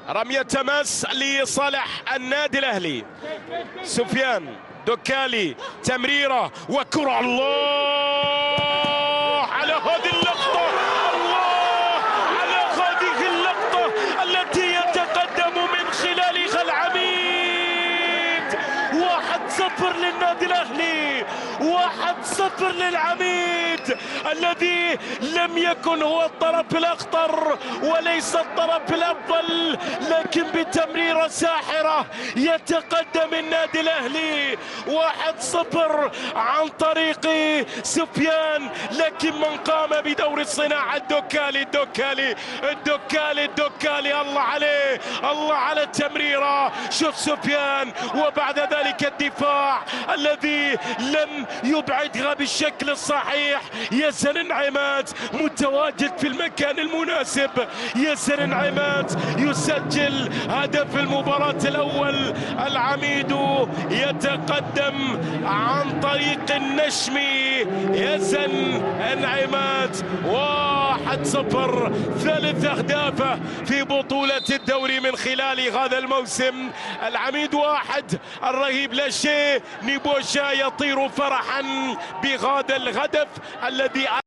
رمية تماس لصالح النادي الأهلي. سفيان دوكالي، تمريرة وكرة، الله على هذه اللقطة، الله على هذه اللقطة التي يتقدم من خلالها العميد. 1-0 للنادي الأهلي، 1-0 للعميد الذي لم يكن هو الطرف الأخطر وليس الطرف الأفضل، لكن بتمريرة ساحرة يتقدم النادي الأهلي 1-0 عن طريق سفيان، لكن من قام بدور الصناعة الدوكالي. الله عليه، الله على التمريرة. شوف سفيان، وبعد ذلك الدفاع الذي لم يبعدها بالشكل الصحيح. ياسر انعماد متواجد في المكان المناسب، ياسر انعماد يسجل هدف المباراة الأول. العميد يتقدم عن طريق النشمي، ياسر انعماد 1-0، ثالث أهدافه في بطولة الدوري من خلال هذا الموسم. العميد 1، الرهيب لاشي نيبوشا يطير فرحا بهذا الهدف الذي